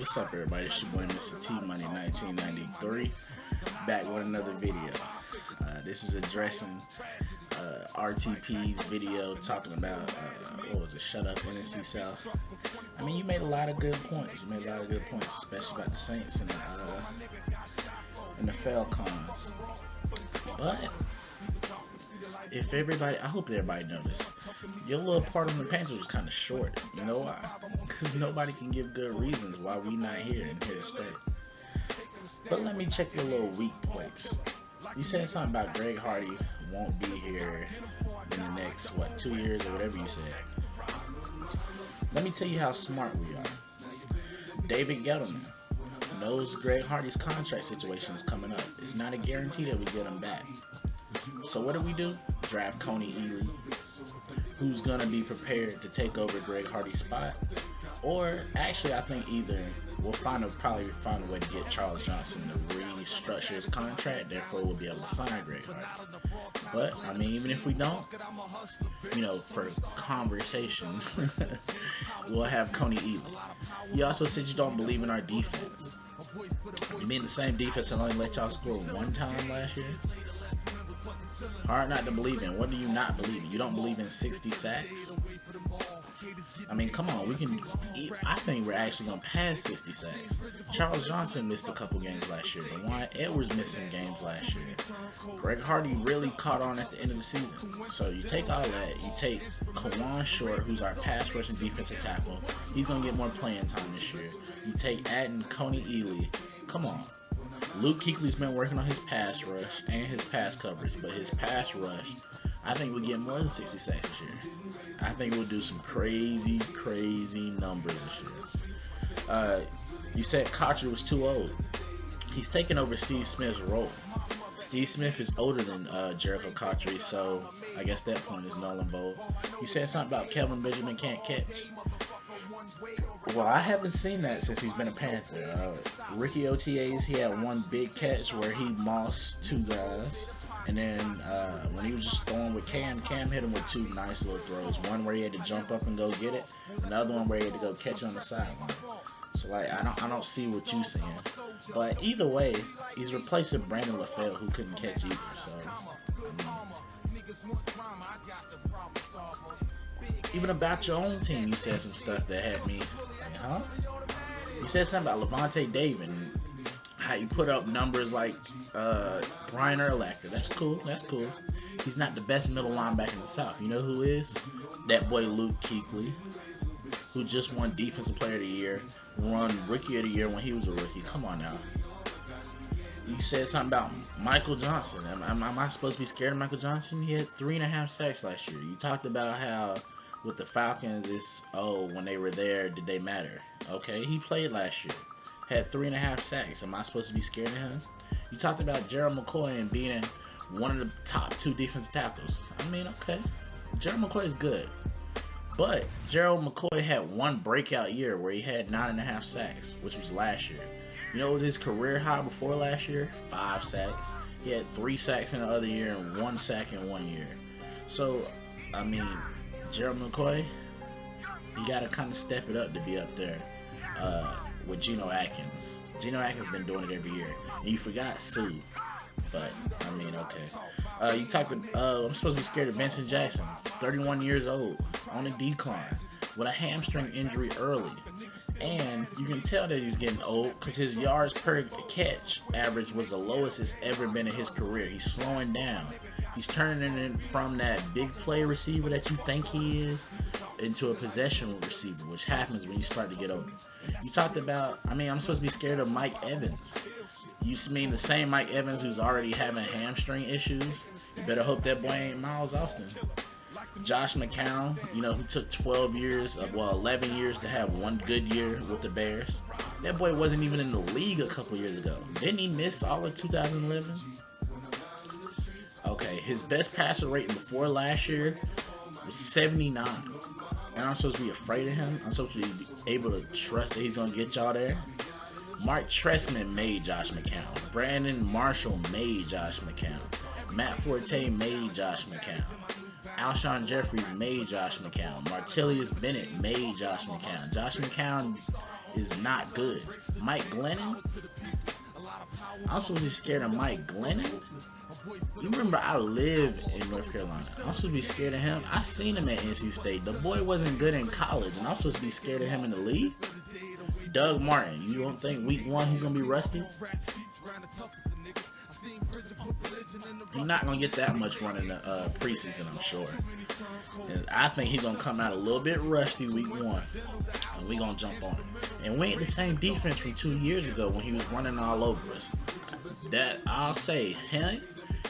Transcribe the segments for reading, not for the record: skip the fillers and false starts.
What's up, everybody? It's your boy Mr. T Money 1993, back with another video. This is addressing RTP's video talking about what was it? Shut up, NFC South. I mean, you made a lot of good points. You made a lot of good points, especially about the Saints and the Falcons. But if everybody, I hope everybody noticed, your little part on the Panthers was kind of short. You know why? Because nobody can give good reasons why we not here and here to stay. But let me check your little weak points. You said something about Greg Hardy won't be here in the next, 2 years or whatever you said. Let me tell you how smart we are. David Gettleman knows Greg Hardy's contract situation is coming up. It's not a guarantee that we get him back. So what do? Draft Coney Ely, who's going to be prepared to take over Greg Hardy's spot. Or actually, I think either we'll probably find a way to get Charles Johnson to restructure his contract. Therefore, we'll be able to sign Greg Hardy. But I mean, even if we don't, for conversation, we'll have Coney Ely. You also said you don't believe in our defense. You mean the same defense that only let y'all score one time last year? Hard not to believe in. What do you not believe in? You don't believe in 60 sacks? I mean, come on. I think we're actually going to pass 60 sacks. Charles Johnson missed a couple games last year. Why Edwards missing games last year. Greg Hardy really caught on at the end of the season. So you take all that. You take Kawan Short, who's our pass rushing defensive tackle. He's going to get more playing time this year. You take adding Coney Ely. Come on. Luke Kuechly's been working on his pass rush and his pass coverage, but his pass rush, I think we'll get more than 60 sacks this year. I think we'll do some crazy, crazy numbers this year. You said Cotchery was too old. He's taking over Steve Smith's role. Steve Smith is older than Jericho Cotchery, so I guess that point is null and void. You said something about Kelvin Benjamin can't catch. Well, I haven't seen that since he's been a Panther. Rookie OTAs, he had one big catch where he mossed two guys. And then when he was just throwing with Cam hit him with two nice little throws. One where he had to jump up and go get it. Another one where he had to go catch it on the sideline. So, I don't see what you're saying. But either way, he's replacing Brandon LaFell, who couldn't catch either. So, even about your own team, you said some stuff that had me, huh? You said something about Levante David, how you put up numbers like Brian Urlacher. That's cool. That's cool. He's not the best middle linebacker in the South. You know who is? That boy Luke Kuechly, who just won Defensive Player of the Year, won Rookie of the Year when he was a rookie. Come on now. You said something about Michael Johnson. Am I supposed to be scared of Michael Johnson? He had 3.5 sacks last year. You talked about how with the Falcons, when they were there, did they matter? Okay, he played last year. Had 3.5 sacks. Am I supposed to be scared of him? You talked about Gerald McCoy and being one of the top 2 defensive tackles. I mean, okay. Gerald McCoy is good. But Gerald McCoy had one breakout year where he had 9.5 sacks, which was last year. You know what was his career high before last year? 5 sacks. He had 3 sacks in the other year and 1 sack in 1 year. So, I mean, Gerald McCoy, you got to kind of step it up to be up there with Geno Atkins. Geno Atkins been doing it every year. And you forgot Sue. But, I mean, okay. You talked I'm supposed to be scared of Benson Jackson. 31 years old, on a decline, with a hamstring injury early. And you can tell that he's getting old because his yards per catch average was the lowest it's ever been in his career. He's slowing down. He's turning it from that big play receiver that you think he is into a possession receiver, which happens when you start to get older. You talked about, I'm supposed to be scared of Mike Evans. You mean the same Mike Evans who's already having hamstring issues? You better hope that boy ain't Miles Austin. Josh McCown, who took 11 years to have one good year with the Bears. That boy wasn't even in the league a couple years ago. Didn't he miss all of 2011? Okay, his best passer rating before last year was 79. And I'm supposed to be afraid of him? I'm supposed to be able to trust that he's going to get y'all there? Mark Trestman made Josh McCown. Brandon Marshall made Josh McCown. Matt Forte made Josh McCown. Alshon Jeffries made Josh McCown. Martellus Bennett made Josh McCown. Josh McCown is not good. Mike Glennon? I'm supposed to be scared of Mike Glennon? You remember I lived in North Carolina. I'm supposed to be scared of him. I seen him at NC State. The boy wasn't good in college, and I'm supposed to be scared of him in the league? Doug Martin, you don't think week 1 he's going to be rusty? He's not going to get that much run in the preseason, I'm sure. And I think he's going to come out a little bit rusty week 1. And we're going to jump on him. And we ain't the same defense from 2 years ago when he was running all over us. That, I'll say, him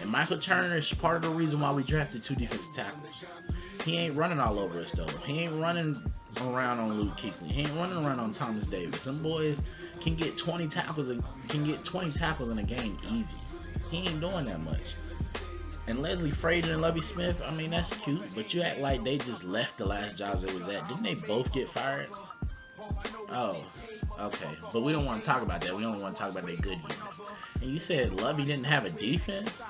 and Michael Turner is part of the reason why we drafted 2 defensive tackles. He ain't running all over us, though. He ain't running around on Luke Kuechly. He ain't running around on Thomas Davis. Some boys can get 20 tackles in a game easy. He ain't doing that much. And Leslie Frazier and Lovie Smith, I mean, that's cute, but you act like they just left the last jobs they was at. Didn't they both get fired? Oh, okay. But we don't want to talk about that. We only want to talk about their good years. And you said Lovie didn't have a defense?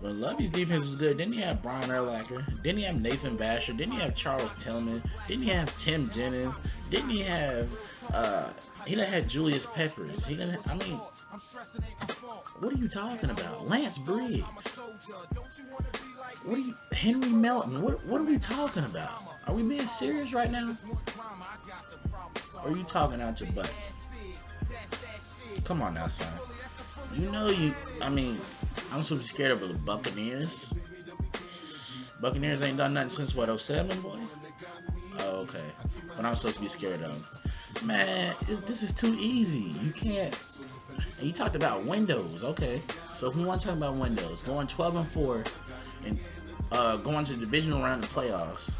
Well, Lovie's defense was good. Didn't he have Brian Urlacher? Didn't he have Nathan Basher? Didn't he have Charles Tillman? Didn't he have Tim Jennings? Didn't he have, he done had Julius Peppers. He didn't, I mean, what are you talking about? Lance Briggs. What are you, Henry Melton? What are we talking about? Are we being serious right now? Or are you talking out your butt? Come on now, son. You know I mean, I'm so scared of the Buccaneers. Buccaneers ain't done nothing since, what, 07, boy? Oh, okay. But I'm supposed to be scared of. Man, this is too easy. You can't. And you talked about windows. Okay. So if we want to talk about windows, going 12-4 and going to the divisional round of playoffs,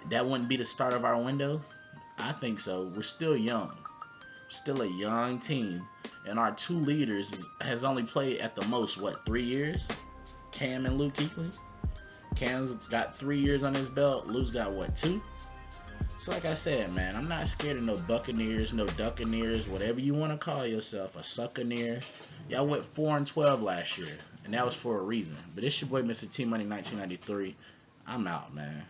that wouldn't be the start of our window? I think so. We're still young. Still a young team. And our 2 leaders has only played at the most, what, 3 years? Cam and Luke Kuechly. Cam's got 3 years on his belt. Luke's got, what, 2? So like I said, man, I'm not scared of no Buccaneers, no Duccaneers, whatever you want to call yourself, a Succaneer. Y'all went 4-12 last year, and that was for a reason. But it's your boy, Mr. T Money 1993. I'm out, man.